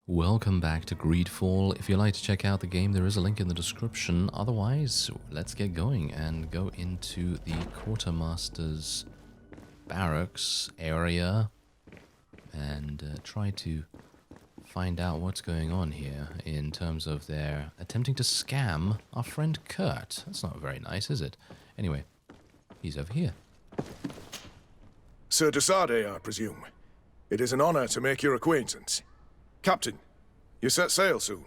Welcome back to GreedFall. If you'd like to check out the game, there is a link in the description. Otherwise, let's get going and go into the quartermaster's barracks area and try to find out what's going on here in terms of their attempting to scam our friend Kurt. That's not very nice, is it? Anyway, he's over here. Sir Desade, I presume. It is an honor to make your acquaintance. Captain, you set sail soon.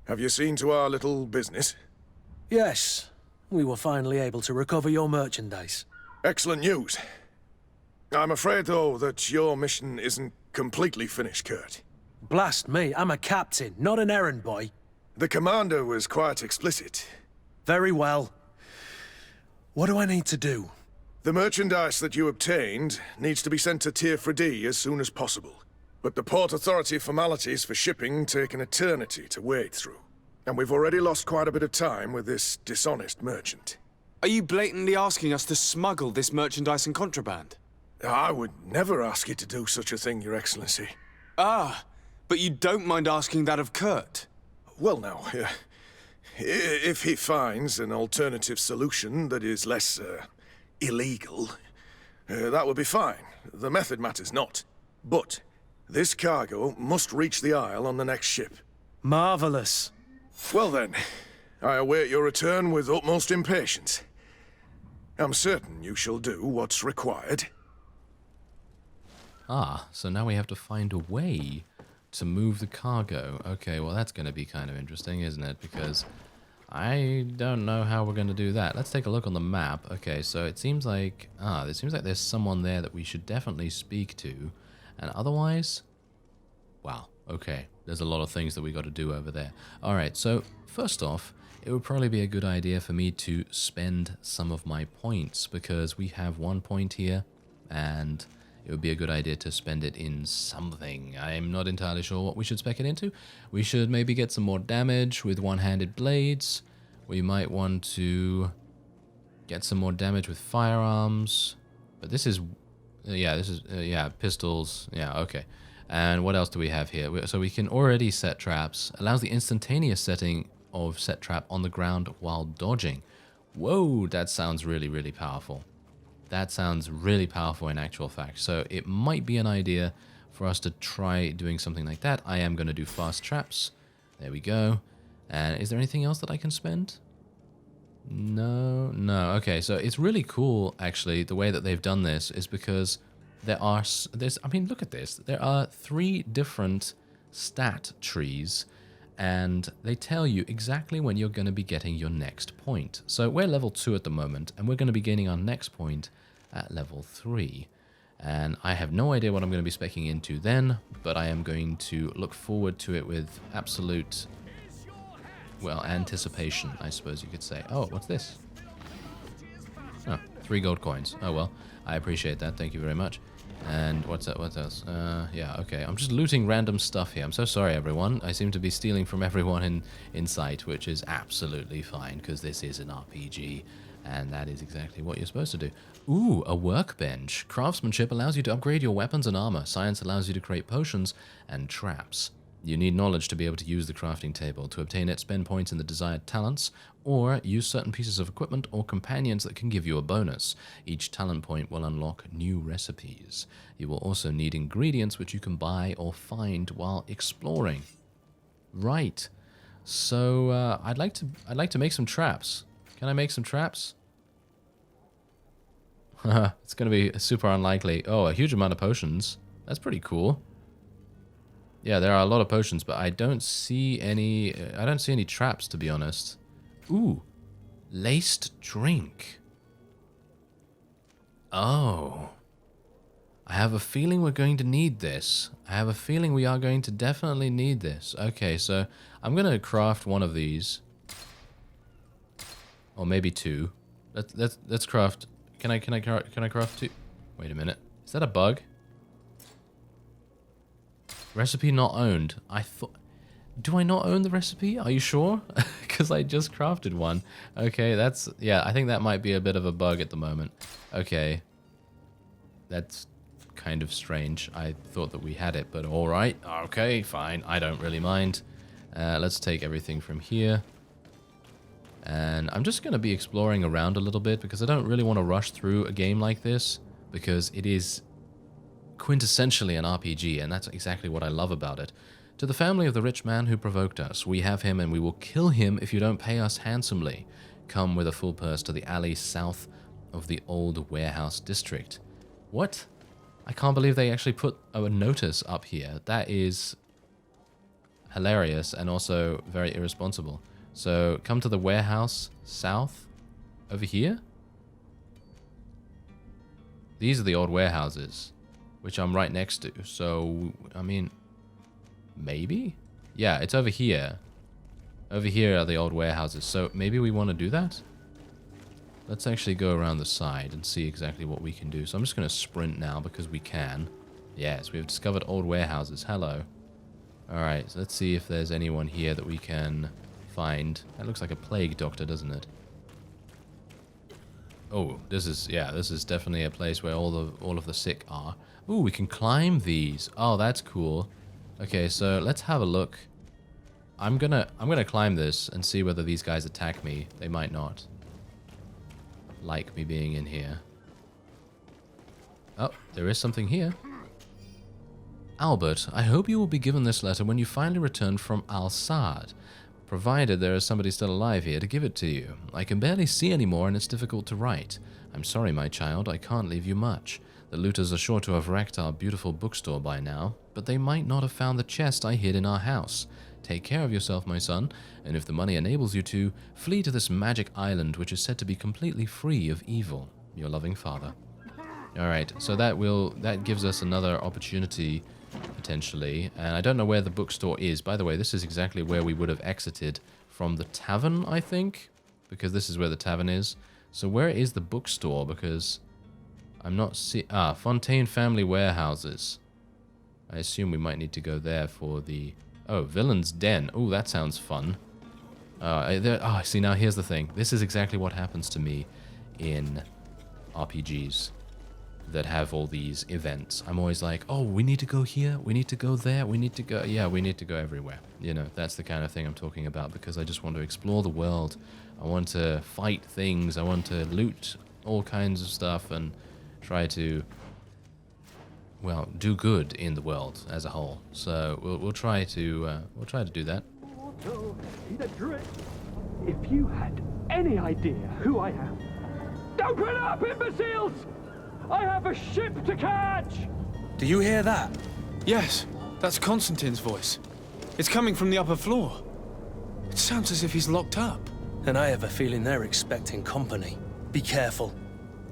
Have you seen to our little business? Yes, we were finally able to recover your merchandise. Excellent news. I'm afraid, though, that your mission isn't completely finished, Kurt. Blast me, I'm a captain, not an errand boy. The commander was quite explicit. Very well. What do I need to do? The merchandise that you obtained needs to be sent to Tier 4D as soon as possible. But the Port Authority formalities for shipping take an eternity to wade through. And we've already lost quite a bit of time with this dishonest merchant. Are you blatantly asking us to smuggle this merchandise and contraband? I would never ask you to do such a thing, Your Excellency. Ah, but you don't mind asking that of Kurt? Well now, if he finds an alternative solution that is less, illegal, that would be fine. The method matters not. But this cargo must reach the Isle on the next ship. Marvelous. Well then, I await your return with utmost impatience. I'm certain you shall do what's required. Ah, so now we have to find a way to move the cargo. Okay, well that's going to be kind of interesting, isn't it? Because I don't know how we're going to do that. Let's take a look on the map. Okay, so it seems like there's someone there that we should definitely speak to. And otherwise, wow, okay, there's a lot of things that we got to do over there. Alright, so first off, it would probably be a good idea for me to spend some of my points, because we have 1 point here, and it would be a good idea to spend it in something. I'm not entirely sure what we should spec it into. We should maybe get some more damage with one-handed blades. We might want to get some more damage with firearms, but this is... yeah, pistols. Yeah, okay. And what else do we have here? So we can already set traps. Allows the instantaneous setting of set trap on the ground while dodging. Whoa, that sounds really, really powerful. That sounds really powerful in actual fact. So it might be an idea for us to try doing something like that. I am going to do fast traps. There we go. And is there anything else that I can spend? No. Okay, so it's really cool, actually, the way that they've done this is because I mean, look at this. There are 3 different stat trees, and they tell you exactly when you're going to be getting your next point. So we're level 2 at the moment, and we're going to be gaining our next point at level 3. And I have no idea what I'm going to be speccing into then, but I am going to look forward to it with absolute... well, anticipation, I suppose you could say. Oh, what's this? Oh, 3 gold coins. Oh, well, I appreciate that. Thank you very much. And what's that? What else? Yeah, okay. I'm just looting random stuff here. I'm so sorry, everyone. I seem to be stealing from everyone in sight, which is absolutely fine, because this is an RPG, and that is exactly what you're supposed to do. Ooh, a workbench. Craftsmanship allows you to upgrade your weapons and armor. Science allows you to create potions and traps. You need knowledge to be able to use the crafting table. To obtain it, spend points in the desired talents, or use certain pieces of equipment or companions that can give you a bonus. Each talent point will unlock new recipes. You will also need ingredients which you can buy or find while exploring. Right. So I'd like to make some traps. Can I make some traps? It's going to be super unlikely. Oh, a huge amount of potions. That's pretty cool. Yeah, there are a lot of potions, but I don't see any traps, to be honest. Ooh, laced drink. Oh. I have a feeling we're going to need this. I have a feeling we are going to definitely need this. Okay, so I'm going to craft one of these. Or maybe 2. Let's craft. Can I craft 2? Wait a minute. Is that a bug? Recipe not owned. Do I not own the recipe? Are you sure? Because I just crafted one. Okay, yeah, I think that might be a bit of a bug at the moment. Okay. That's kind of strange. I thought that we had it, but alright. Okay, fine. I don't really mind. Let's take everything from here. And I'm just going to be exploring around a little bit because I don't really want to rush through a game like this because it is quintessentially an RPG, and that's exactly what I love about it. To the family of the rich man who provoked us, we have him and we will kill him if you don't pay us handsomely. Come with a full purse to the alley south of the old warehouse district. What? I can't believe they actually put a notice up here. That is hilarious and also very irresponsible. So, come to the warehouse south over here? These are the old warehouses, which I'm right next to. So, I mean, maybe? Yeah, it's over here. Over here are the old warehouses. So, maybe we want to do that? Let's actually go around the side and see exactly what we can do. So, I'm just going to sprint now because we can. Yes, we have discovered old warehouses. Hello. Alright, so let's see if there's anyone here that we can find. That looks like a plague doctor, doesn't it? Oh, this is definitely a place where all of the sick are. Ooh, we can climb these. Oh, that's cool. Okay, so let's have a look. I'm gonna climb this and see whether these guys attack me. They might not like me being in here. Oh, there is something here. Albert, I hope you will be given this letter when you finally return from Al-Sad, provided there is somebody still alive here to give it to you. I can barely see anymore and it's difficult to write. I'm sorry, my child, I can't leave you much. The looters are sure to have wrecked our beautiful bookstore by now, but they might not have found the chest I hid in our house. Take care of yourself, my son, and if the money enables you to, flee to this magic island which is said to be completely free of evil. Your loving father. Alright, so that gives us another opportunity potentially, and I don't know where the bookstore is. By the way, this is exactly where we would have exited from the tavern, I think, because this is where the tavern is. So where is the bookstore? Because I'm not Fontaine Family Warehouses. I assume we might need to go there for the... Oh, Villain's Den. Oh, that sounds fun. See, now here's the thing. This is exactly what happens to me in RPGs that have all these events. I'm always like, oh, we need to go here, we need to go there, we need to go... Yeah, we need to go everywhere. You know, that's the kind of thing I'm talking about, because I just want to explore the world. I want to fight things, I want to loot all kinds of stuff and try to, well, do good in the world as a whole. So we'll try to do that. If you had any idea who I am... Open up, imbeciles! I have a ship to catch! Do you hear that? Yes, that's Constantine's voice. It's coming from the upper floor. It sounds as if he's locked up. And I have a feeling they're expecting company. Be careful.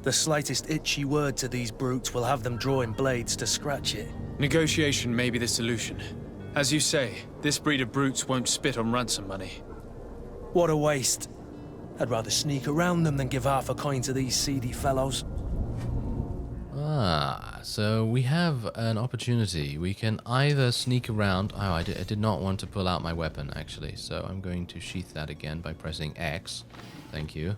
The slightest itchy word to these brutes will have them drawing blades to scratch it. Negotiation may be the solution. As you say, this breed of brutes won't spit on ransom money. What a waste. I'd rather sneak around them than give half a coin to these seedy fellows. Ah, so we have an opportunity. We can either sneak around... Oh, I did not want to pull out my weapon, actually. So I'm going to sheath that again by pressing X. Thank you.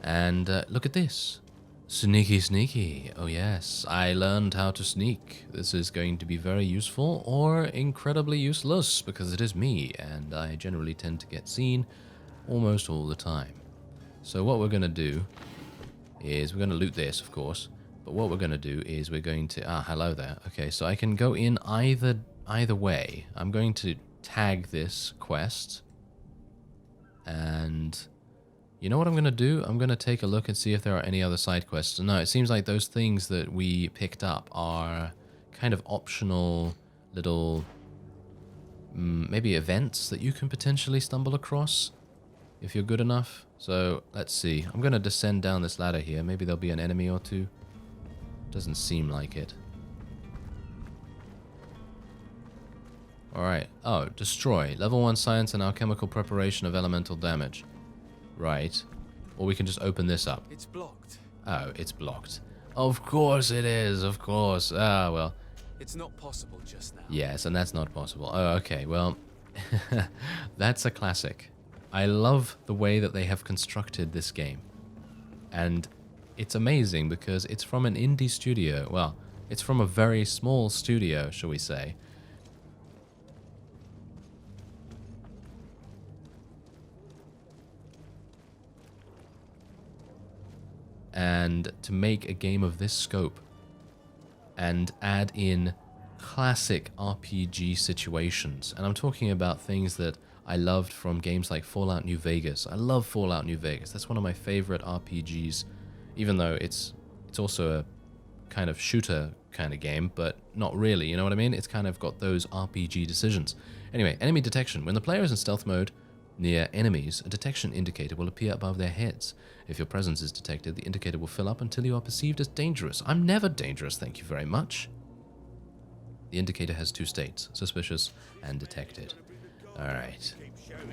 And look at this. Sneaky, sneaky. Oh, yes. I learned how to sneak. This is going to be very useful or incredibly useless because it is me, and I generally tend to get seen almost all the time. So what we're going to do is we're going to loot this, of course. But what we're going to do is we're going to... Ah, hello there. Okay, so I can go in either way. I'm going to tag this quest. And you know what I'm going to do? I'm going to take a look and see if there are any other side quests. No, it seems like those things that we picked up are kind of optional little... maybe events that you can potentially stumble across if you're good enough. So, let's see. I'm going to descend down this ladder here. Maybe there'll be an enemy or two. Doesn't seem like it. Alright. Oh, destroy. Level 1 science and alchemical preparation of elemental damage. Right. Or we can just open this up. It's blocked. Oh, it's blocked. Of course it is, of course. Ah, well. It's not possible just now. Yes, and that's not possible. Oh, okay, well. That's a classic. I love the way that they have constructed this game. And... it's amazing because it's from an indie studio. Well, It's from a very small studio, shall we say. And to make a game of this scope and add in classic RPG situations, and I'm talking about things that I loved from games like Fallout New Vegas. I love Fallout New Vegas. That's one of my favorite RPGs, even though it's also a kind of shooter kind of game, but not really, you know what I mean? It's kind of got those RPG decisions. Anyway, enemy detection. When the player is in stealth mode near enemies, a detection indicator will appear above their heads. If your presence is detected, the indicator will fill up until you are perceived as dangerous. I'm never dangerous, thank you very much. The indicator has two states, suspicious and detected. Alright.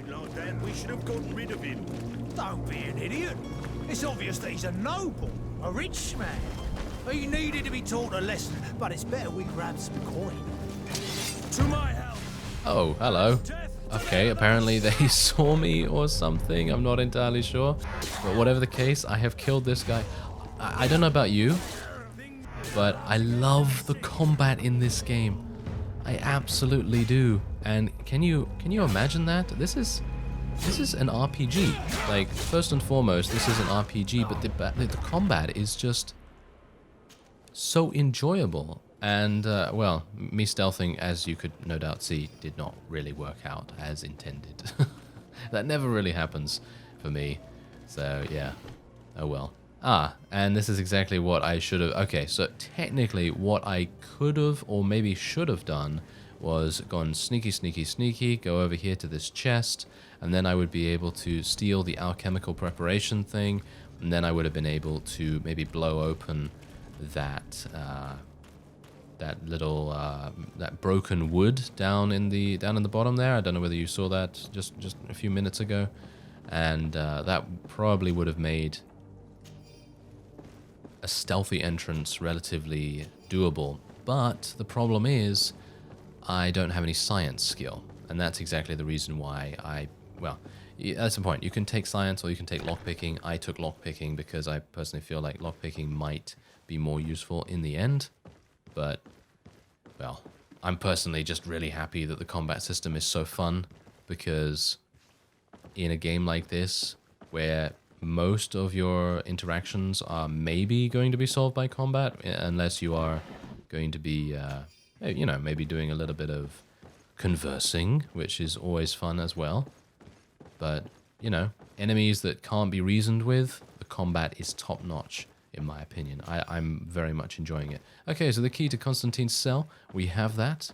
Like that, we should have gotten rid of him. Don't be an idiot. It's obvious that he's a noble, a rich man. He needed to be taught a lesson, but it's better we grab some coin. To my help. Oh, hello. Okay, apparently they saw me or something. I'm not entirely sure. But whatever the case, I have killed this guy. I don't know about you, but I love the combat in this game. I absolutely do. And can you imagine that? This is an RPG. Like, first and foremost, this is an RPG, but the combat is just so enjoyable. And, well, me stealthing, as you could no doubt see, did not really work out as intended. That never really happens for me. So, yeah. Oh, well. Ah, and this is exactly what I should have... Okay, so technically what I could have or maybe should have done was gone sneaky, sneaky, sneaky, go over here to this chest, and then I would be able to steal the alchemical preparation thing, and then I would have been able to maybe blow open that... that little that broken wood down in the bottom there. I don't know whether you saw that just a few minutes ago, and that probably would have made a stealthy entrance relatively doable. But the problem is I don't have any science skill, and that's exactly the reason why well, that's the point. You can take science or you can take lockpicking. I took lockpicking because I personally feel like lockpicking might be more useful in the end. But, well, I'm personally just really happy that the combat system is so fun, because in a game like this, where most of your interactions are maybe going to be solved by combat, unless you are going to be, you know, maybe doing a little bit of conversing, which is always fun as well. But, you know, enemies that can't be reasoned with, the combat is top-notch. In my opinion, I'm very much enjoying it. Okay, so the key to Constantine's cell, we have that.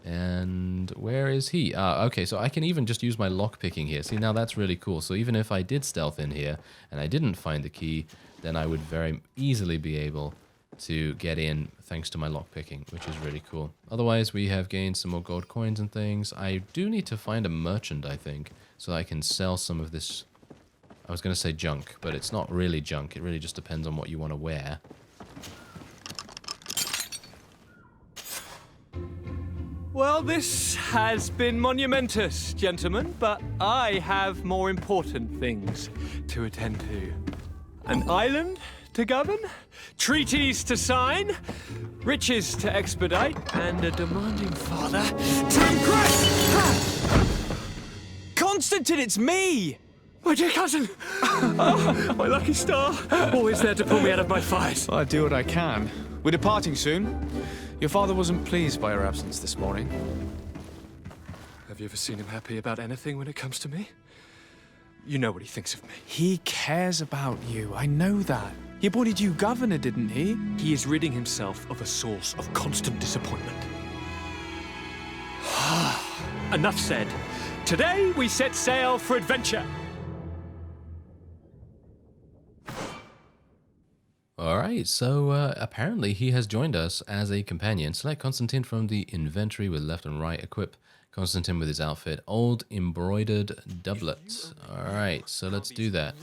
And where is he? Okay, so I can even just use my lockpicking here. See, now that's really cool. So even if I did stealth in here and I didn't find the key, then I would very easily be able to get in thanks to my lockpicking, which is really cool. Otherwise, we have gained some more gold coins and things. I do need to find a merchant, I think, so I can sell some of this... I was going to say junk, but it's not really junk. It really just depends on what you want to wear. Well, this has been monumentous, gentlemen, but I have more important things to attend to. An island to govern, treaties to sign, riches to expedite, and a demanding father to impress! Constantine, it's me! My dear cousin! Oh, my lucky star! Always there to pull me out of my fight. I do what I can. We're departing soon. Your father wasn't pleased by your absence this morning. Have you ever seen him happy about anything when it comes to me? You know what he thinks of me. He cares about you, I know that. He appointed you governor, didn't he? He is ridding himself of a source of constant disappointment. Enough said. Today we set sail for adventure. Alright, so apparently he has joined us as a companion. Select Constantine from the inventory with left and right. Equip Constantine with his outfit. Old embroidered doublet. Alright, so let's do that.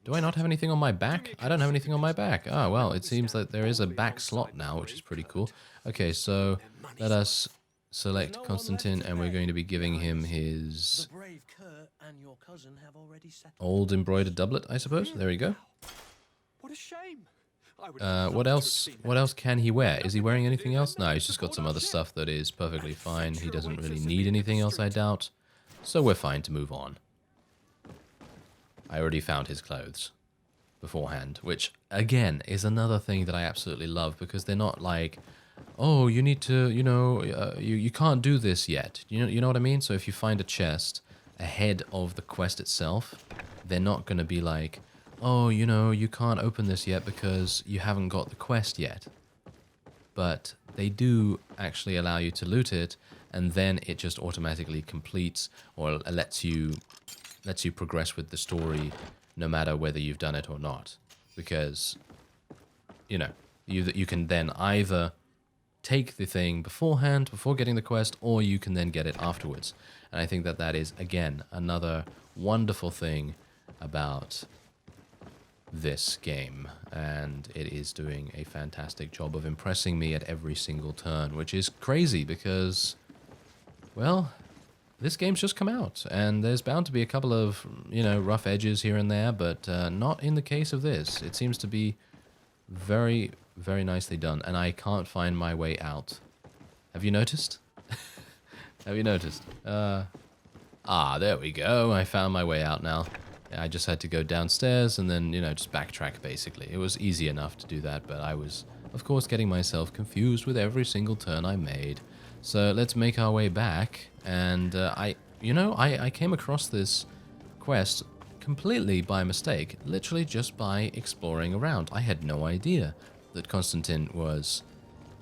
Do I not have anything on my back? I don't have anything on my back. Oh, well, it seems that there is a back slot now, which is pretty cool. Okay, so let us select Constantine, and we're going to be giving him his old embroidered doublet, I suppose. There we go. What a shame. What else? What else can he wear? Is he wearing anything else? No, he's just got some other stuff that is perfectly fine. He doesn't really need anything else, I doubt. So we're fine to move on. I already found his clothes beforehand, which again is another thing that I absolutely love, because they're not like, oh, you need to, you know, you can't do this yet. You know what I mean? So if you find a chest ahead of the quest itself, they're not going to be like, oh, you know, you can't open this yet because you haven't got the quest yet. But they do actually allow you to loot it, and then it just automatically completes or lets you progress with the story no matter whether you've done it or not. Because, you know, you can then either take the thing beforehand, before getting the quest, or you can then get it afterwards. And I think that that is, again, another wonderful thing about this game, and it is doing a fantastic job of impressing me at every single turn, which is crazy because, well, this game's just come out, and there's bound to be a couple of, you know, rough edges here and there, but not in the case of this. It seems to be very, very nicely done, and I can't find my way out. Have you noticed? Have you noticed? There we go. I found my way out now. I just had to go downstairs and then, you know, just backtrack, basically. It was easy enough to do that, but I was, of course, getting myself confused with every single turn I made. So let's make our way back, and I came across this quest completely by mistake, literally just by exploring around. I had no idea that Constantine was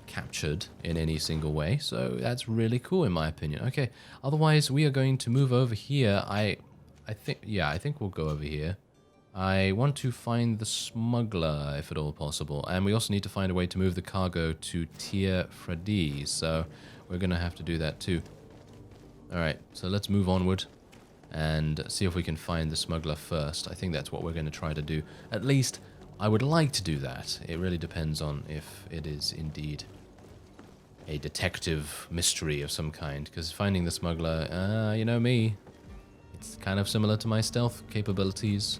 captured in any single way, so that's really cool in my opinion. Okay, otherwise we are going to move over here. I think we'll go over here. I want to find the smuggler, if at all possible, and we also need to find a way to move the cargo to Tier Fradi, so we're going to have to do that too. Alright, so let's move onward and see if we can find the smuggler first. I think that's what we're going to try to do. At least, I would like to do that. It really depends on if it is indeed a detective mystery of some kind, because finding the smuggler, you know me, it's kind of similar to my stealth capabilities.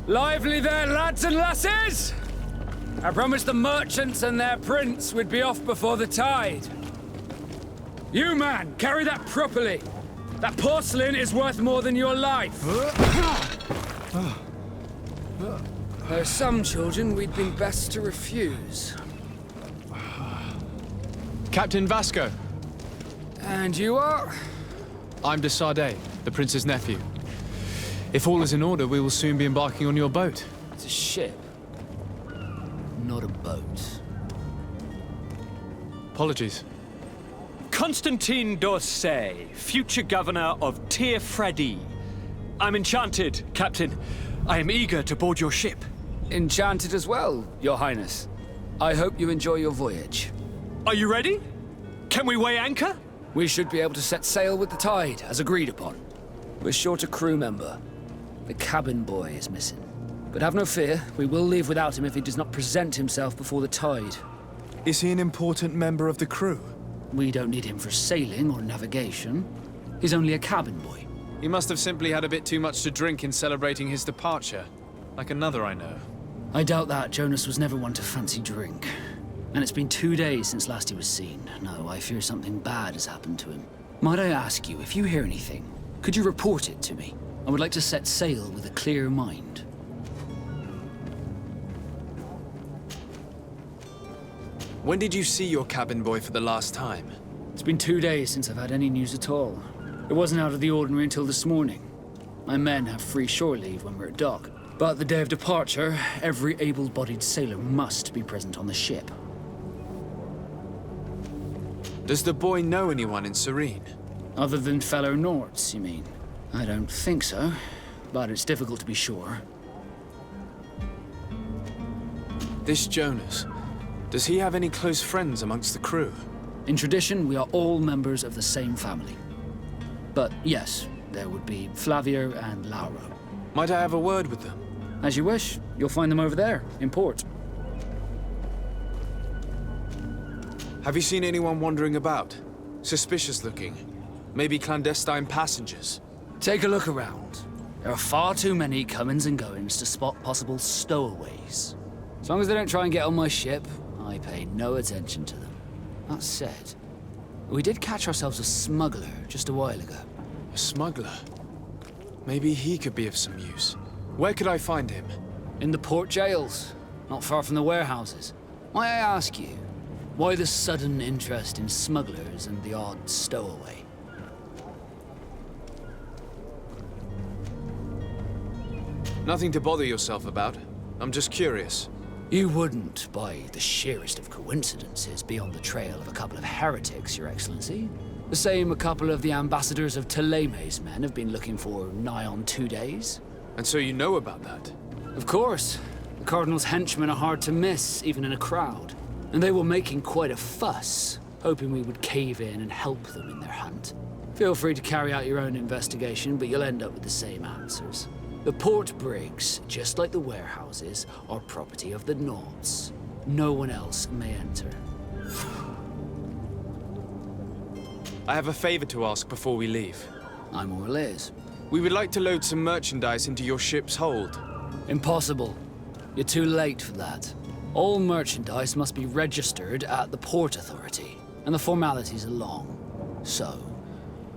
Lively there, lads and lasses! I promised the merchants and their prince we'd be off before the tide. You, man, carry that properly. That porcelain is worth more than your life. There are some children we'd been best to refuse. Captain Vasco. And you are? I'm de Sardet, the prince's nephew. If all is in order, we will soon be embarking on your boat. It's a ship, not a boat. Apologies. Constantine d'Orsay, future governor of Tier Fradi. I'm enchanted, Captain. I am eager to board your ship. Enchanted as well, Your Highness. I hope you enjoy your voyage. Are you ready? Can we weigh anchor? We should be able to set sail with the tide, as agreed upon. We're short a crew member. The cabin boy is missing. But have no fear, we will leave without him if he does not present himself before the tide. Is he an important member of the crew? We don't need him for sailing or navigation. He's only a cabin boy. He must have simply had a bit too much to drink in celebrating his departure, like another I know. I doubt that. Jonas was never one to fancy drink. And it's been 2 days since last he was seen. No, I fear something bad has happened to him. Might I ask you, if you hear anything, could you report it to me? I would like to set sail with a clear mind. When did you see your cabin boy for the last time? It's been 2 days since I've had any news at all. It wasn't out of the ordinary until this morning. My men have free shore leave when we're at dock. But the day of departure, every able-bodied sailor must be present on the ship. Does the boy know anyone in Serene? Other than fellow Nords, you mean? I don't think so, but it's difficult to be sure. This Jonas, does he have any close friends amongst the crew? In tradition, we are all members of the same family. But yes, there would be Flavio and Lauro. Might I have a word with them? As you wish. You'll find them over there, in port. Have you seen anyone wandering about? Suspicious looking. Maybe clandestine passengers? Take a look around. There are far too many comings and goings to spot possible stowaways. As long as they don't try and get on my ship, I pay no attention to them. That said, we did catch ourselves a smuggler just a while ago. A smuggler? Maybe he could be of some use. Where could I find him? In the port jails, not far from the warehouses. May I ask you, why the sudden interest in smugglers and the odd stowaway? Nothing to bother yourself about. I'm just curious. You wouldn't, by the sheerest of coincidences, be on the trail of a couple of heretics, Your Excellency. The same a couple of the ambassadors of Teleme's men have been looking for nigh on 2 days. And so you know about that? Of course. The Cardinal's henchmen are hard to miss, even in a crowd. And they were making quite a fuss, hoping we would cave in and help them in their hunt. Feel free to carry out your own investigation, but you'll end up with the same answers. The port brigs, just like the warehouses, are property of the Nauts. No one else may enter. I have a favor to ask before we leave. I'm all ears. We would like to load some merchandise into your ship's hold. Impossible. You're too late for that. All merchandise must be registered at the Port Authority, and the formalities are long. So,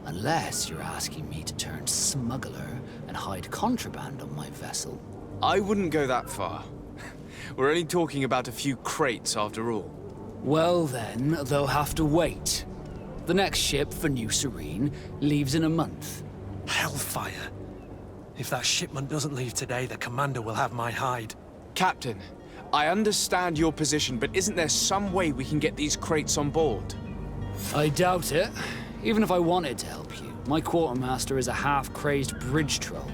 unless you're asking me to turn smuggler and hide contraband on my vessel. I wouldn't go that far. We're only talking about a few crates after all. Well then, they'll have to wait. The next ship for New Serene leaves in a month. Hellfire. If that shipment doesn't leave today, the commander will have my hide. Captain, I understand your position, but isn't there some way we can get these crates on board? I doubt it. Even if I wanted to help you, my quartermaster is a half-crazed bridge troll.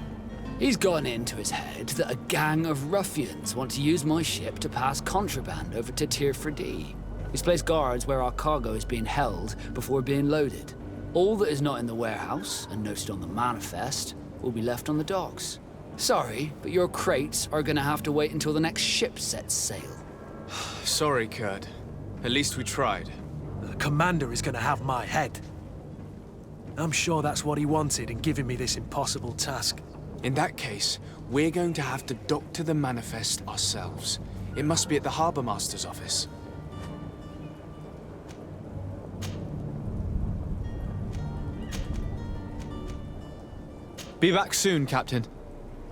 He's gotten into his head that a gang of ruffians want to use my ship to pass contraband over to Tier 4D. He's placed guards where our cargo is being held before being loaded. All that is not in the warehouse, and noted on the manifest, will be left on the docks. Sorry, but your crates are gonna have to wait until the next ship sets sail. Sorry, Kurt. At least we tried. The commander is gonna have my head. I'm sure that's what he wanted in giving me this impossible task. In that case, we're going to have to doctor the manifest ourselves. It must be at the Harbour Master's office. Be back soon, Captain.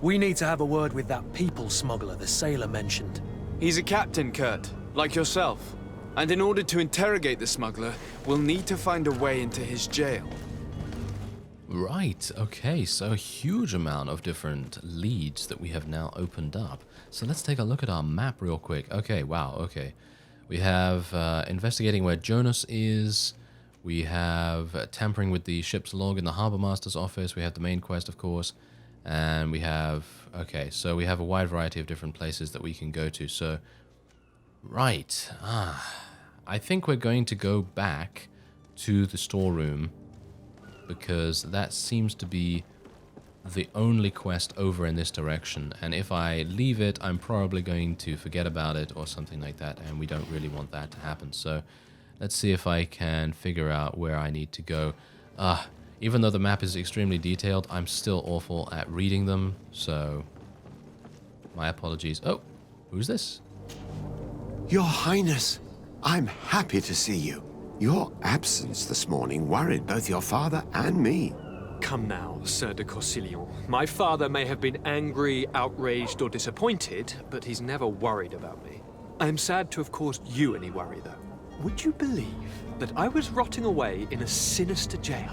We need to have a word with that people smuggler the sailor mentioned. He's a captain, Kurt, like yourself. And in order to interrogate the smuggler, we'll need to find a way into his jail. Right, okay, so a huge amount of different leads that we have now opened up. So let's take a look at our map real quick. Okay, wow, okay. We have investigating where Jonas is. We have tampering with the ship's log in the Harbour Master's office. We have the main quest, of course. And we have, okay, so we have a wide variety of different places that we can go to. So, right, I think we're going to go back to the storeroom, because that seems to be the only quest over in this direction. And if I leave it, I'm probably going to forget about it or something like that, and we don't really want that to happen. So let's see if I can figure out where I need to go. Even though the map is extremely detailed, I'm still awful at reading them, so my apologies. Oh, who's this? Your Highness, I'm happy to see you. Your absence this morning worried both your father and me. Come now, Sir de Corsillon. My father may have been angry, outraged, or disappointed, but he's never worried about me. I am sad to have caused you any worry, though. Would you believe that I was rotting away in a sinister jail,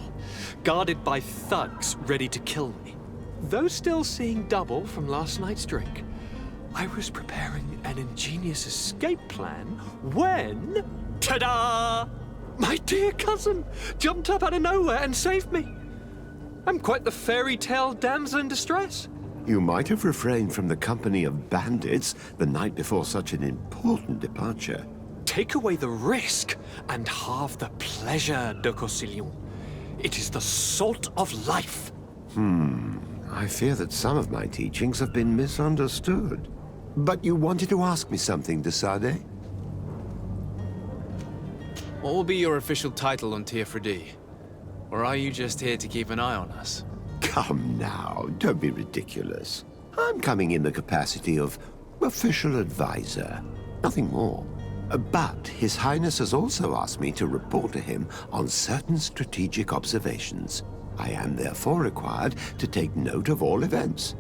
guarded by thugs ready to kill me? Though still seeing double from last night's drink, I was preparing an ingenious escape plan when... ta-da! My dear cousin jumped up out of nowhere and saved me. I'm quite the fairy tale damsel in distress. You might have refrained from the company of bandits the night before such an important departure. Take away the risk and halve the pleasure, de Corsillon. It is the salt of life. I fear that some of my teachings have been misunderstood. But you wanted to ask me something, de Sade? What will be your official title on Tier 3D? Or are you just here to keep an eye on us? Come now, don't be ridiculous. I'm coming in the capacity of official advisor, nothing more. But His Highness has also asked me to report to him on certain strategic observations. I am therefore required to take note of all events,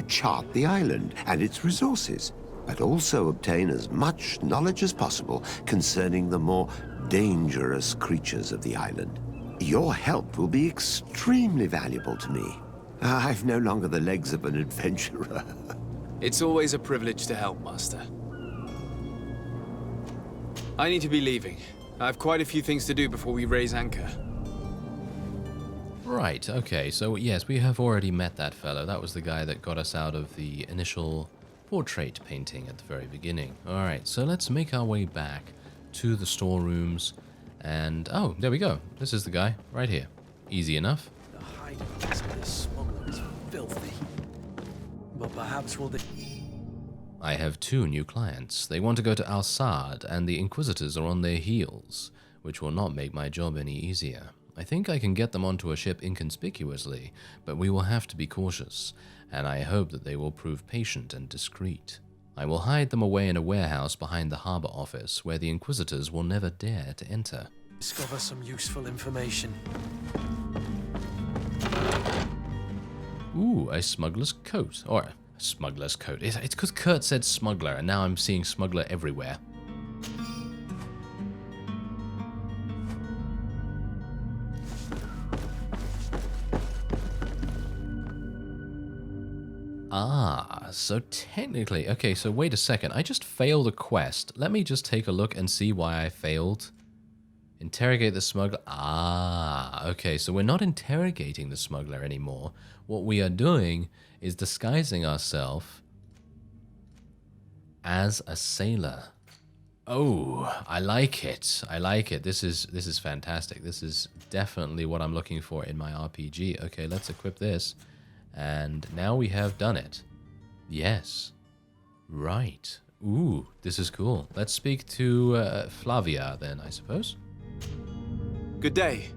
chart the island and its resources, but also obtain as much knowledge as possible concerning the more dangerous creatures of the island. Your help will be extremely valuable to me. I've no longer the legs of an adventurer. It's always a privilege to help, Master. I need to be leaving. I have quite a few things to do before we raise anchor. Right, okay, so yes, we have already met that fellow. That was the guy that got us out of the initial portrait painting at the very beginning. Alright, so let's make our way back to the storerooms. And, oh, there we go. This is the guy, right here. Easy enough. The hiding place of this smuggler is filthy. But perhaps we'll... I have 2 new clients. They want to go to Al-Sad, and the Inquisitors are on their heels, which will not make my job any easier. I think I can get them onto a ship inconspicuously, but we will have to be cautious, and I hope that they will prove patient and discreet. I will hide them away in a warehouse behind the harbor office, where the Inquisitors will never dare to enter. Discover some useful information. Ooh, a smuggler's coat. Or, a smuggler's coat. It's because Kurt said smuggler, and now I'm seeing smuggler everywhere. Ah, so technically... Okay, so wait a second. I just failed a quest. Let me just take a look and see why I failed. Interrogate the smuggler. Ah, okay, so we're not interrogating the smuggler anymore. What we are doing is disguising ourselves as a sailor. Oh, I like it. I like it. This is fantastic. This is definitely what I'm looking for in my RPG. Okay, let's equip this. And now we have done it. Yes. Right. Ooh, this is cool. Let's speak to Flavia then, I suppose. Good day.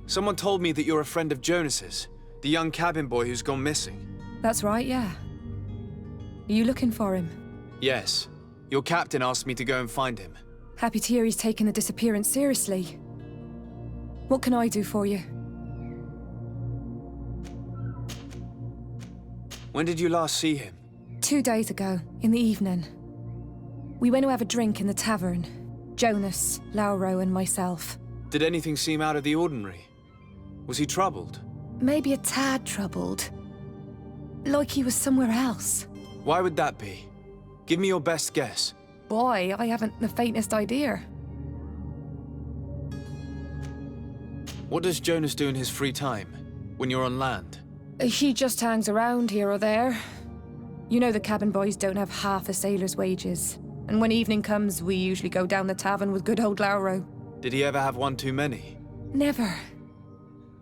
Someone told me that you're a friend of Jonas's, the young cabin boy who's gone missing. That's right, yeah. Are you looking for him? Yes. Your captain asked me to go and find him. Happy to hear he's taken the disappearance seriously. What can I do for you? When did you last see him? 2 days ago, in the evening. We went to have a drink in the tavern. Jonas, Lauro, and myself. Did anything seem out of the ordinary? Was he troubled? Maybe a tad troubled. Like he was somewhere else. Why would that be? Give me your best guess. Boy, I haven't the faintest idea. What does Jonas do in his free time, when you're on land? He just hangs around here or there. You know the cabin boys don't have half a sailor's wages. And when evening comes, we usually go down the tavern with good old Lauro. Did he ever have one too many? Never.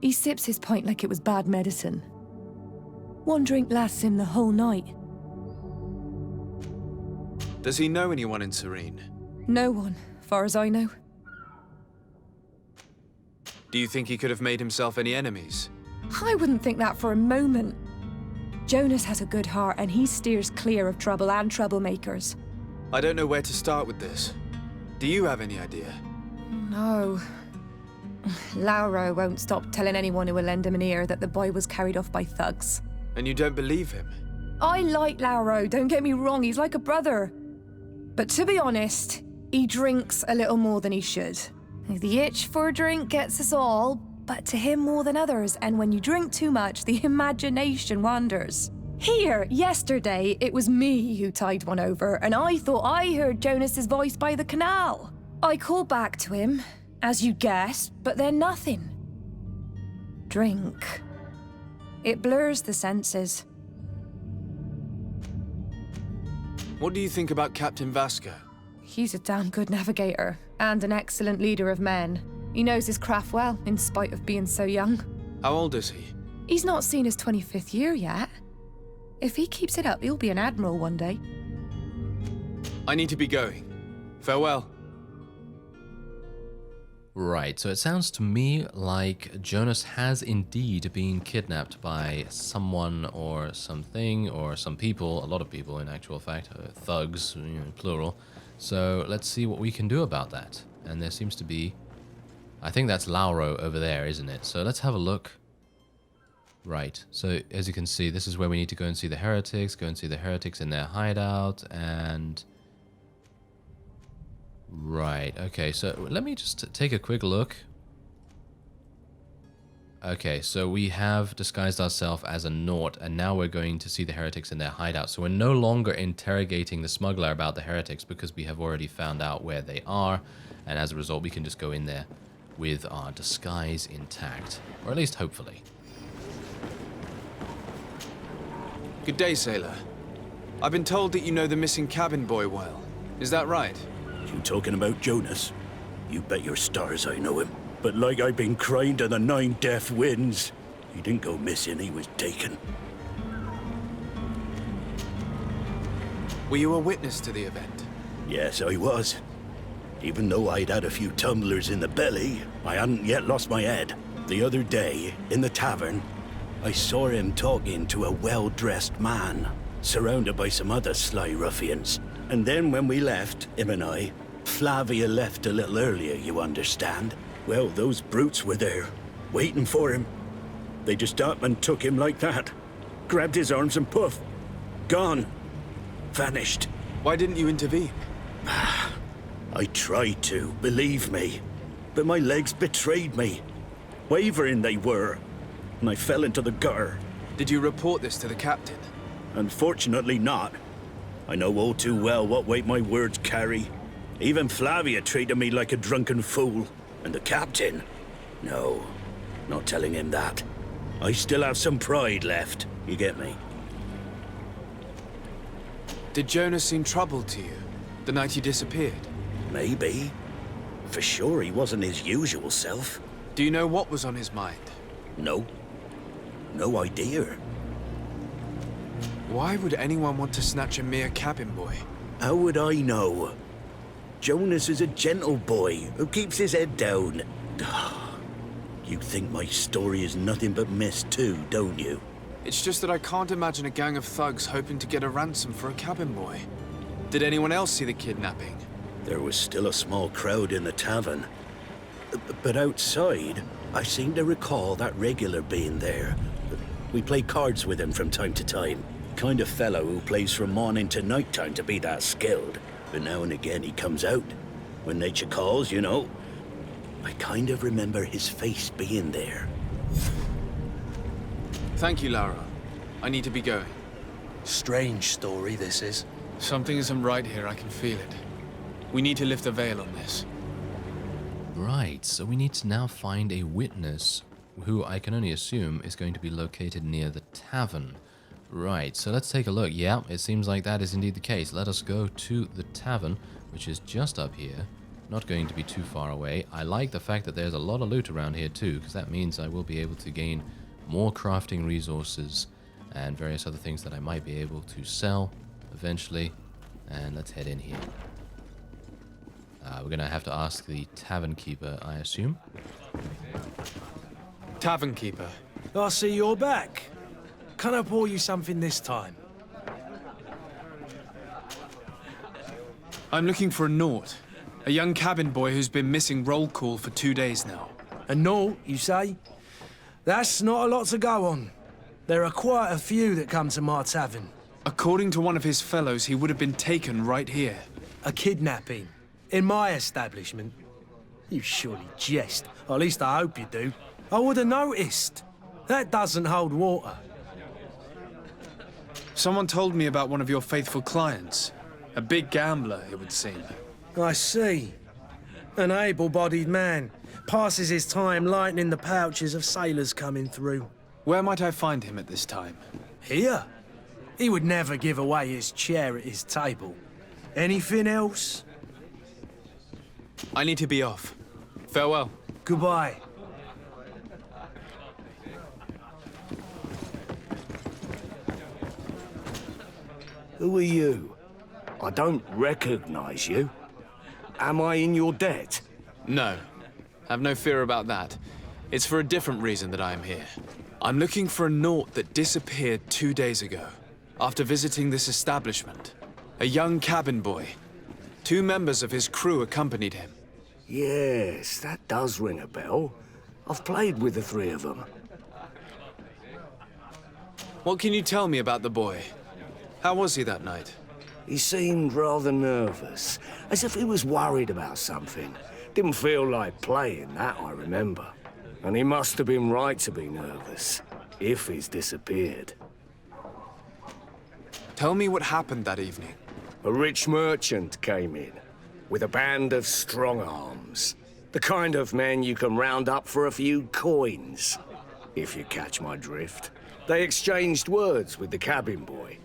He sips his pint like it was bad medicine. One drink lasts him the whole night. Does he know anyone in Serene? No one, far as I know. Do you think he could have made himself any enemies? I wouldn't think that for a moment. Jonas has a good heart and he steers clear of trouble and troublemakers. I don't know where to start with this. Do you have any idea? No. Lauro won't stop telling anyone who will lend him an ear that the boy was carried off by thugs. And you don't believe him? I like Lauro, don't get me wrong, he's like a brother. But to be honest, he drinks a little more than he should. The itch for a drink gets us all, but to him more than others, and when you drink too much, the imagination wanders. Here, yesterday, it was me who tied one over, and I thought I heard Jonas's voice by the canal. I called back to him, as you guessed, but then nothing. Drink. It blurs the senses. What do you think about Captain Vasco? He's a damn good navigator, and an excellent leader of men. He knows his craft well, in spite of being so young. How old is he? He's not seen his 25th year yet. If he keeps it up, he'll be an admiral one day. I need to be going. Farewell. Right, so it sounds to me like Jonas has indeed been kidnapped by someone or something or some people, a lot of people in actual fact, thugs, plural. So let's see what we can do about that. And there seems to be, I think that's Lauro over there, isn't it? So let's have a look. Right, so as you can see, this is where we need to go and see the heretics, in their hideout, and... Right, okay, so let me just take a quick look. Okay, so we have disguised ourselves as a Naut, and now we're going to see the heretics in their hideout. So we're no longer interrogating the smuggler about the heretics because we have already found out where they are, and as a result we can just go in there with our disguise intact, or at least hopefully. Good day, sailor. I've been told that you know the missing cabin boy well. Is that right? You talking about Jonas? You bet your stars I know him. But like I've been crying to the 9 deaf winds, he didn't go missing, he was taken. Were you a witness to the event? Yes, I was. Even though I'd had a few tumblers in the belly, I hadn't yet lost my head. The other day, in the tavern, I saw him talking to a well-dressed man, surrounded by some other sly ruffians. And then when we left, him and I, Flavia left a little earlier, you understand? Well, those brutes were there, waiting for him. They just up and took him like that. Grabbed his arms and poof, gone. Vanished. Why didn't you intervene? I tried to, believe me. But my legs betrayed me. Wavering they were. And I fell into the gutter. Did you report this to the captain? Unfortunately not. I know all too well what weight my words carry. Even Flavia treated me like a drunken fool. And the captain? No, not telling him that. I still have some pride left, you get me? Did Jonas seem troubled to you, the night he disappeared? Maybe. For sure he wasn't his usual self. Do you know what was on his mind? No. No idea. Why would anyone want to snatch a mere cabin boy? How would I know? Jonas is a gentle boy who keeps his head down. You think my story is nothing but mess too, don't you? It's just that I can't imagine a gang of thugs hoping to get a ransom for a cabin boy. Did anyone else see the kidnapping? There was still a small crowd in the tavern. But outside, I seem to recall that regular being there. We play cards with him from time to time. Kind of fellow who plays from morning to night time to be that skilled. But now and again he comes out. When nature calls, you know. I kind of remember his face being there. Thank you, Lara. I need to be going. Strange story, this is. Something isn't right here, I can feel it. We need to lift the veil on this. Right, so we need to now find a witness who I can only assume is going to be located near the tavern. Right, so let's take a look. Yeah, it seems like that is indeed the case. Let us go to the tavern, which is just up here. Not going to be too far away. I like the fact that there's a lot of loot around here too, because that means I will be able to gain more crafting resources and various other things that I might be able to sell eventually. And let's head in here. We're going to have to ask the tavern keeper, I assume. Tavern keeper. I see you're back. Can I pour you something this time? I'm looking for a Naut. A young cabin boy who's been missing roll call for 2 days now. A Naut, you say? That's not a lot to go on. There are quite a few that come to my tavern. According to one of his fellows, he would have been taken right here. A kidnapping? In my establishment? You surely jest. Or at least I hope you do. I would have noticed. That doesn't hold water. Someone told me about one of your faithful clients. A big gambler, it would seem. I see. An able-bodied man. Passes his time lightening the pouches of sailors coming through. Where might I find him at this time? Here? He would never give away his chair at his table. Anything else? I need to be off. Farewell. Goodbye. Who are you? I don't recognize you. Am I in your debt? No. Have no fear about that. It's for a different reason that I am here. I'm looking for a Naut that disappeared 2 days ago, after visiting this establishment. A young cabin boy. 2 members of his crew accompanied him. Yes, that does ring a bell. I've played with the 3 of them. What can you tell me about the boy? How was he that night? He seemed rather nervous, as if he was worried about something. Didn't feel like playing, that I remember. And he must have been right to be nervous, if he's disappeared. Tell me what happened that evening. A rich merchant came in, with a band of strong arms. The kind of men you can round up for a few coins, if you catch my drift. They exchanged words with the cabin boy.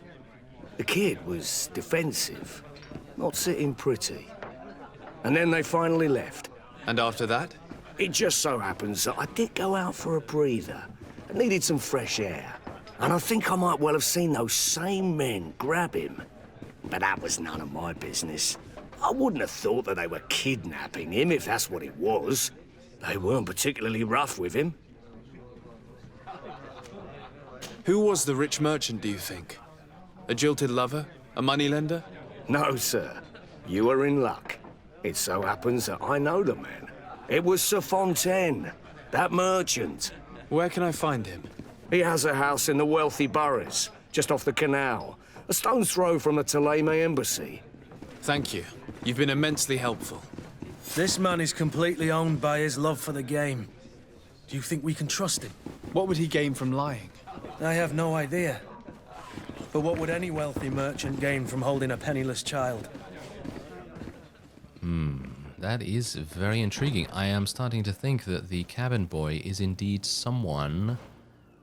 The kid was defensive, not sitting pretty. And then they finally left. And after that? It just so happens that I did go out for a breather. I needed some fresh air. And I think I might well have seen those same men grab him. But that was none of my business. I wouldn't have thought that they were kidnapping him, if that's what it was. They weren't particularly rough with him. Who was the rich merchant, do you think? A jilted lover? A moneylender? No, sir. You are in luck. It so happens that I know the man. It was Sir Fontaine, that merchant. Where can I find him? He has a house in the wealthy boroughs, just off the canal. A stone's throw from the Thélème embassy. Thank you. You've been immensely helpful. This man is completely owned by his love for the game. Do you think we can trust him? What would he gain from lying? I have no idea. But what would any wealthy merchant gain from holding a penniless child? That is very intriguing. I am starting to think that the cabin boy is indeed someone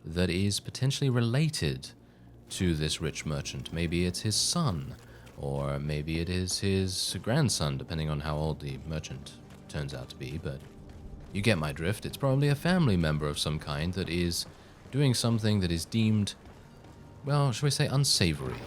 that is potentially related to this rich merchant. Maybe it's his son, or maybe it is his grandson, depending on how old the merchant turns out to be, but you get my drift. It's probably a family member of some kind that is doing something that is deemed, well, shall we say, unsavory.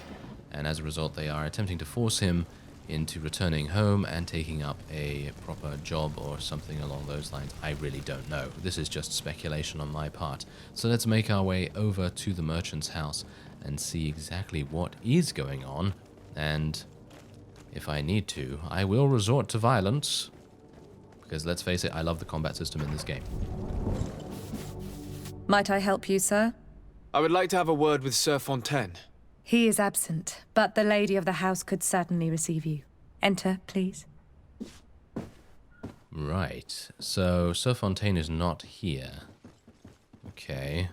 And as a result, they are attempting to force him into returning home and taking up a proper job or something along those lines. I really don't know. This is just speculation on my part. So let's make our way over to the merchant's house and see exactly what is going on. And if I need to, I will resort to violence. Because let's face it, I love the combat system in this game. Might I help you, sir? I would like to have a word with Sir Fontaine. He is absent, but the lady of the house could certainly receive you. Enter, please. Right, so Sir Fontaine is not here. Okay.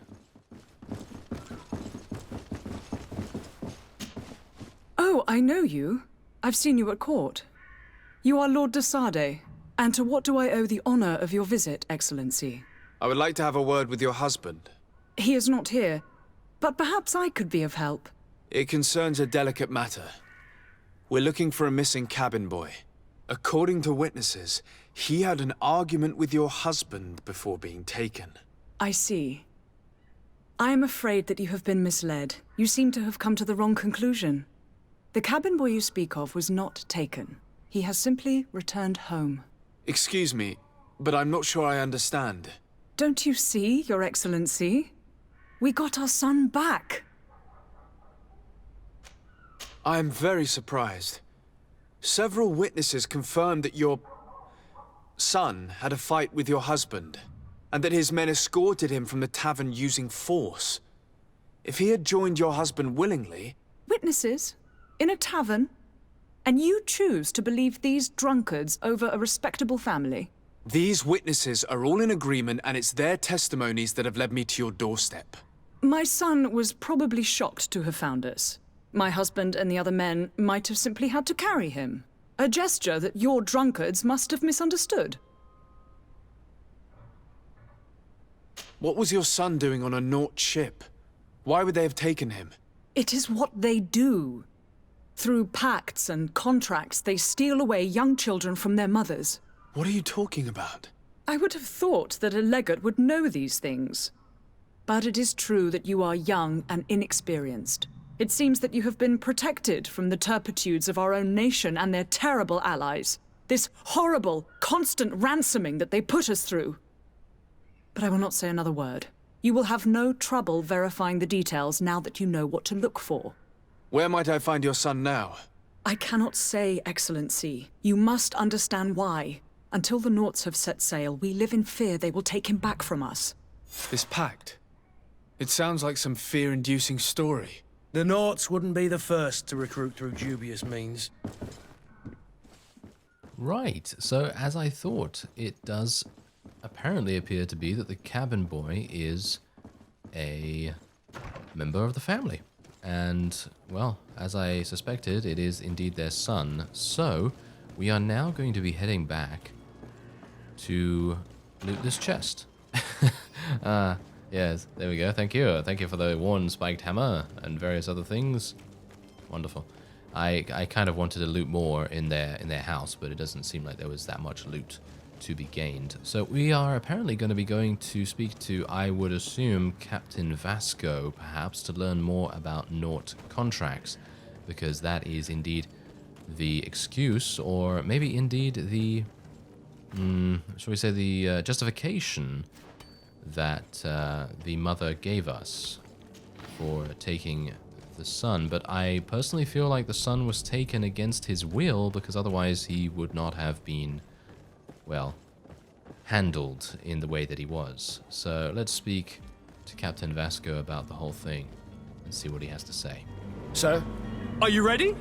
Oh, I know you. I've seen you at court. You are Lord de Sade. And to what do I owe the honor of your visit, Excellency? I would like to have a word with your husband. He is not here, but perhaps I could be of help. It concerns a delicate matter. We're looking for a missing cabin boy. According to witnesses, he had an argument with your husband before being taken. I see. I am afraid that you have been misled. You seem to have come to the wrong conclusion. The cabin boy you speak of was not taken. He has simply returned home. Excuse me, but I'm not sure I understand. Don't you see, Your Excellency? We got our son back. I am very surprised. Several witnesses confirmed that your son had a fight with your husband, and that his men escorted him from the tavern using force. If he had joined your husband willingly... Witnesses? In a tavern? And you choose to believe these drunkards over a respectable family? These witnesses are all in agreement, and it's their testimonies that have led me to your doorstep. My son was probably shocked to have found us. My husband and the other men might have simply had to carry him. A gesture that your drunkards must have misunderstood. What was your son doing on a Naut ship? Why would they have taken him? It is what they do. Through pacts and contracts, they steal away young children from their mothers. What are you talking about? I would have thought that a legate would know these things. But it is true that you are young and inexperienced. It seems that you have been protected from the turpitudes of our own nation and their terrible allies. This horrible, constant ransoming that they put us through. But I will not say another word. You will have no trouble verifying the details now that you know what to look for. Where might I find your son now? I cannot say, Excellency. You must understand why. Until the Nauts have set sail, we live in fear they will take him back from us. This pact. It sounds like some fear-inducing story. The Nauts wouldn't be the first to recruit through dubious means. Right, so as I thought, it does apparently appear to be that the cabin boy is a member of the family. And, well, as I suspected, it is indeed their son. So, we are now going to be heading back to loot this chest. Yes, there we go. Thank you. Thank you for the worn spiked hammer and various other things. Wonderful. I kind of wanted to loot more in their house, but it doesn't seem like there was that much loot to be gained. So we are apparently going to be going to speak to, I would assume, Captain Vasco, perhaps, to learn more about Naut contracts, because that is indeed the excuse, or maybe indeed the, shall we say, the justification that the mother gave us for taking the son. But I personally feel like the son was taken against his will, because otherwise he would not have been, well, handled in the way that he was. So let's speak to Captain Vasco about the whole thing and see what he has to say. So, are you ready?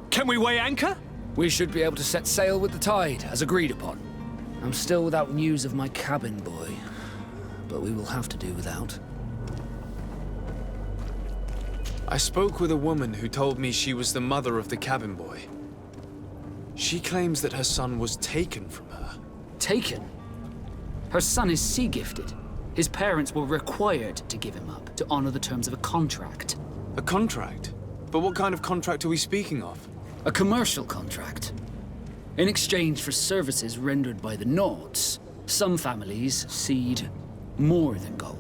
Can we weigh anchor? We should be able to set sail with the tide, as agreed upon. I'm still without news of my cabin boy, but we will have to do without. I spoke with a woman who told me she was the mother of the cabin boy. She claims that her son was taken from her. Taken? Her son is sea-gifted. His parents were required to give him up to honor the terms of a contract. A contract? But what kind of contract are we speaking of? A commercial contract. In exchange for services rendered by the Nauts, some families cede more than gold.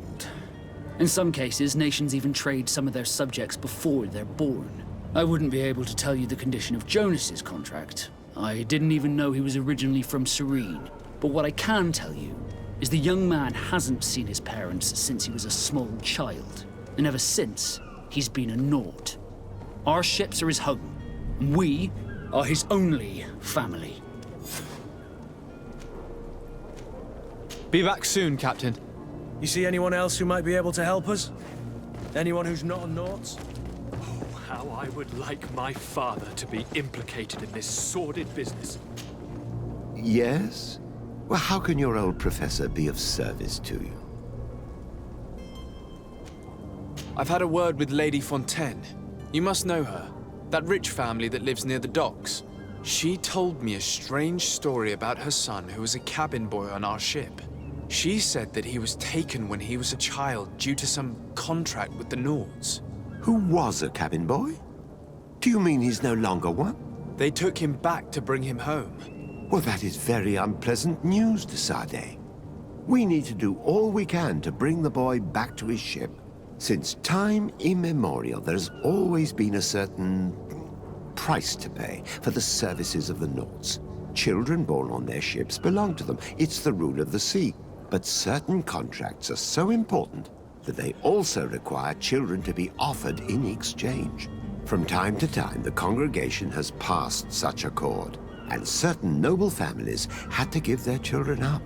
In some cases, nations even trade some of their subjects before they're born. I wouldn't be able to tell you the condition of Jonas's contract. I didn't even know he was originally from Serene. But what I can tell you is the young man hasn't seen his parents since he was a small child. And ever since, he's been a Naut. Our ships are his home. And we are his only family. Be back soon, Captain. You see anyone else who might be able to help us? Anyone who's not a Naut? Oh, how I would like my father to be implicated in this sordid business. Yes? Well, how can your old professor be of service to you? I've had a word with Lady Fontaine. You must know her. That rich family that lives near the docks. She told me a strange story about her son who was a cabin boy on our ship. She said that he was taken when he was a child due to some contract with the Nauts. Who was a cabin boy? Do you mean he's no longer one? They took him back to bring him home. Well, that is very unpleasant news, de Sade. We need to do all we can to bring the boy back to his ship. Since time immemorial, there has always been a certain price to pay for the services of the Nauts. Children born on their ships belong to them. It's the rule of the sea. But certain contracts are so important that they also require children to be offered in exchange. From time to time, the congregation has passed such accord, and certain noble families had to give their children up.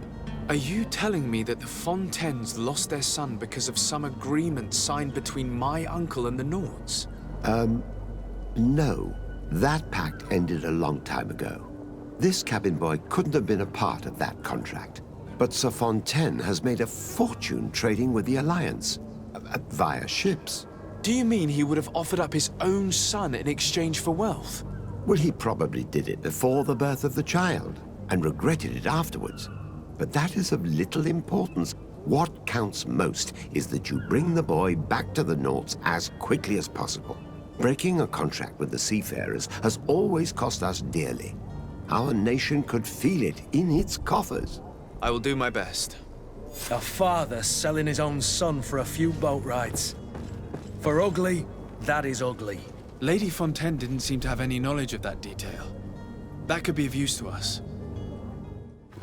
Are you telling me that the Fontaines lost their son because of some agreement signed between my uncle and the Nauts? No. That pact ended a long time ago. This cabin boy couldn't have been a part of that contract. But Sir Fontaine has made a fortune trading with the Alliance, via ships. Do you mean he would have offered up his own son in exchange for wealth? Well, he probably did it before the birth of the child, and regretted it afterwards. But that is of little importance. What counts most is that you bring the boy back to the Nauts as quickly as possible. Breaking a contract with the seafarers has always cost us dearly. Our nation could feel it in its coffers. I will do my best. A father selling his own son for a few boat rides. For ugly, that is ugly. Lady Fontaine didn't seem to have any knowledge of that detail. That could be of use to us.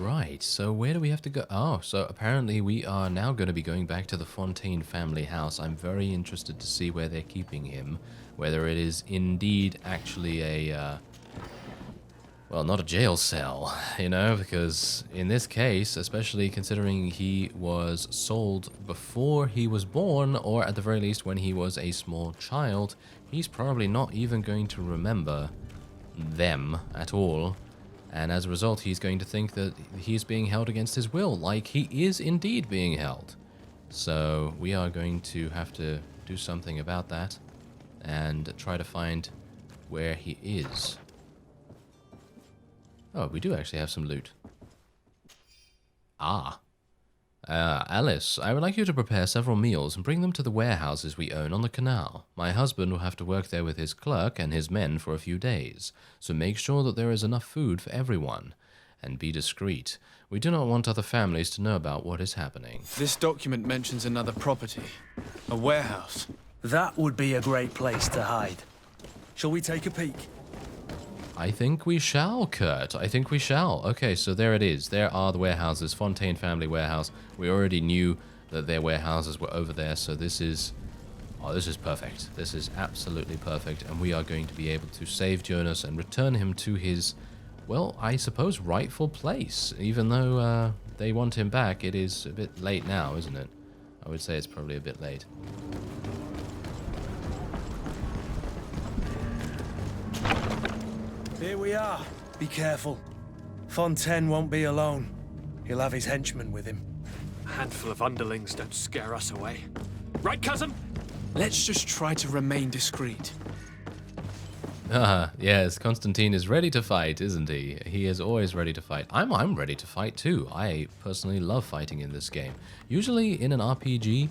Right, so where do we have to go? Oh, so apparently we are now going to be going back to the Fontaine family house. I'm very interested to see where they're keeping him. Whether it is indeed actually a, well, not a jail cell, you know, because in this case, especially considering he was sold before he was born, or at the very least when he was a small child, he's probably not even going to remember them at all. And as a result, he's going to think that he's being held against his will, like he is indeed being held. So we are going to have to do something about that and try to find where he is. Oh, we do actually have some loot. Alice, I would like you to prepare several meals and bring them to the warehouses we own on the canal. My husband will have to work there with his clerk and his men for a few days, so make sure that there is enough food for everyone. And be discreet. We do not want other families to know about what is happening. This document mentions another property. A warehouse. That would be a great place to hide. Shall we take a peek? I think we shall, Kurt. I think we shall. Okay, so there it is. There are the warehouses. Fontaine family warehouse. We already knew that their warehouses were over there, so this is... oh, this is perfect. This is absolutely perfect, and we are going to be able to save Jonas and return him to his, well, I suppose rightful place. Even though they want him back, it is a bit late now, isn't it? I would say it's probably a bit late. Here we are. Be careful. Fontaine won't be alone. He'll have his henchmen with him. A handful of underlings don't scare us away. Right, cousin? Let's just try to remain discreet. Yes, Constantine is ready to fight, isn't he? He is always ready to fight. I'm ready to fight too. I personally love fighting in this game. Usually in an RPG,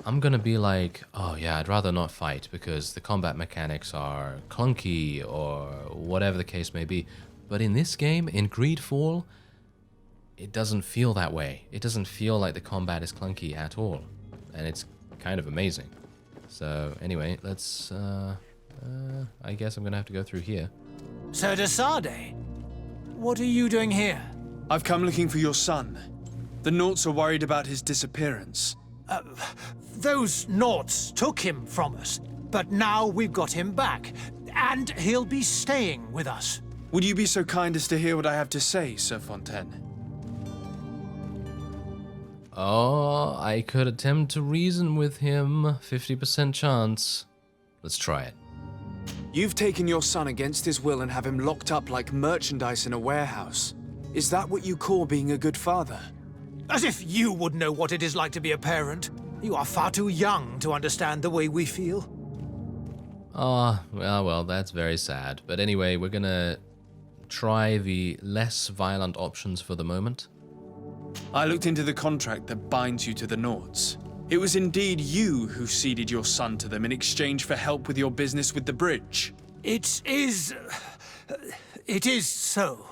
I'm gonna be like, oh yeah, I'd rather not fight because the combat mechanics are clunky or whatever the case may be. But in this game, in GreedFall, it doesn't feel that way. It doesn't feel like the combat is clunky at all. And it's kind of amazing. So anyway, let's, I guess I'm gonna have to go through here. Sir de Sardet, what are you doing here? I've come looking for your son. The Naughts are worried about his disappearance. Those Naughts took him from us, but now we've got him back, and he'll be staying with us. Would you be so kind as to hear what I have to say, Sir Fontaine? Oh, I could attempt to reason with him. 50% chance. Let's try it. You've taken your son against his will and have him locked up like merchandise in a warehouse. Is that what you call being a good father? As if you would know what it is like to be a parent. You are far too young to understand the way we feel. Oh, well, that's very sad. But anyway, we're gonna try the less violent options for the moment. I looked into the contract that binds you to the Naughts. It was indeed you who ceded your son to them in exchange for help with your business with the bridge. It is so.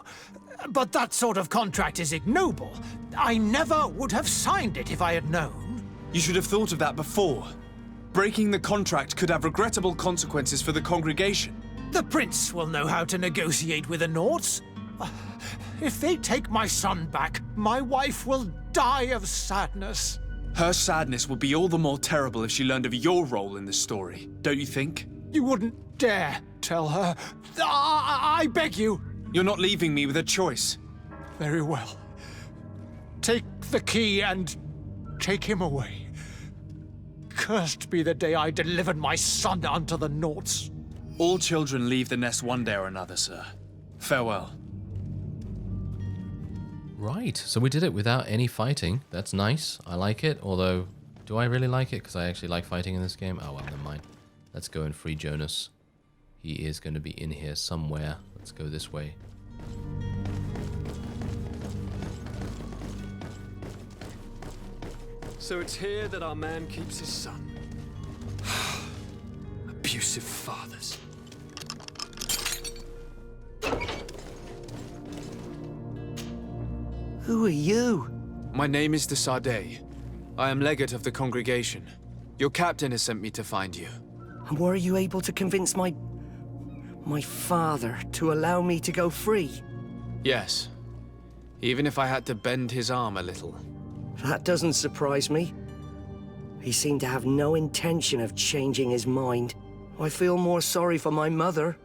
But that sort of contract is ignoble. I never would have signed it if I had known. You should have thought of that before. Breaking the contract could have regrettable consequences for the congregation. The prince will know how to negotiate with the Naughts. If they take my son back, my wife will die of sadness. Her sadness would be all the more terrible if she learned of your role in this story, don't you think? You wouldn't dare tell her. I beg you. You're not leaving me with a choice. Very well. Take the key and take him away. Cursed be the day I delivered my son unto the Naughts. All children leave the nest one day or another, sir. Farewell. Right, so we did it without any fighting. That's nice. I like it, although, do I really like it? Because I actually like fighting in this game. Oh, well, never mind. Let's go and free Jonas. He is going to be in here somewhere. Let's go this way. So it's here that our man keeps his son. Abusive fathers. Who are you? My name is de Sardet. I am legate of the congregation. Your captain has sent me to find you. And were you able to convince my father to allow me to go free? Yes. Even if I had to bend his arm a little. That doesn't surprise me. He seemed to have no intention of changing his mind. I feel more sorry for my mother.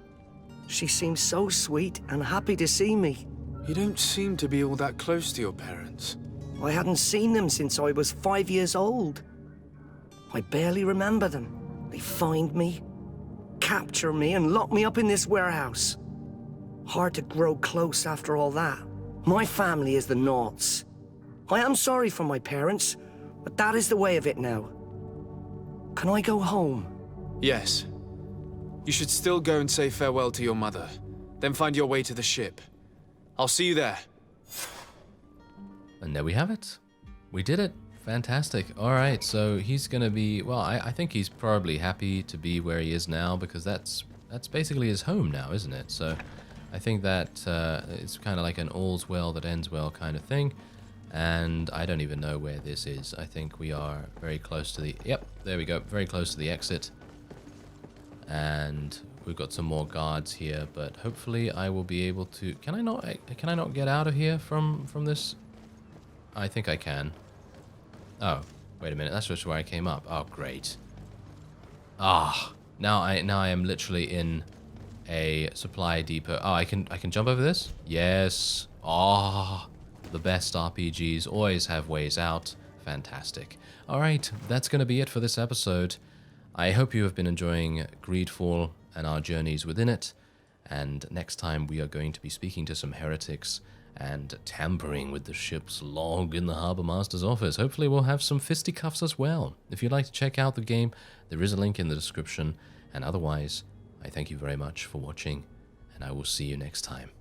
She seemed so sweet and happy to see me. You don't seem to be all that close to your parents. I hadn't seen them since I was 5 years old. I barely remember them. They find me, capture me, and lock me up in this warehouse. Hard to grow close after all that. My family is the Naughts. I am sorry for my parents, but that is the way of it now. Can I go home? Yes. You should still go and say farewell to your mother, then find your way to the ship. I'll see you there. And there we have it. We did it. Fantastic. All right, so he's going to be... Well, I think he's probably happy to be where he is now, because that's basically his home now, isn't it? So I think that it's kind of like an all's well that ends well kind of thing. And I don't even know where this is. I think we are very close to the... Yep, there we go. Very close to the exit. And we've got some more guards here, but hopefully I will be able to... Can I not get out of here from this? I think I can. Oh, wait a minute. That's just where I came up. Oh, great. Ah, now I am literally in a supply depot. Oh, I can jump over this? Yes. Ah, the best RPGs always have ways out. Fantastic. All right, that's going to be it for this episode. I hope you have been enjoying GreedFall and our journeys within it. And next time we are going to be speaking to some heretics and tampering with the ship's log in the Harbour Master's office. Hopefully we'll have some fisticuffs as well. If you'd like to check out the game, there is a link in the description. And otherwise, I thank you very much for watching, and I will see you next time.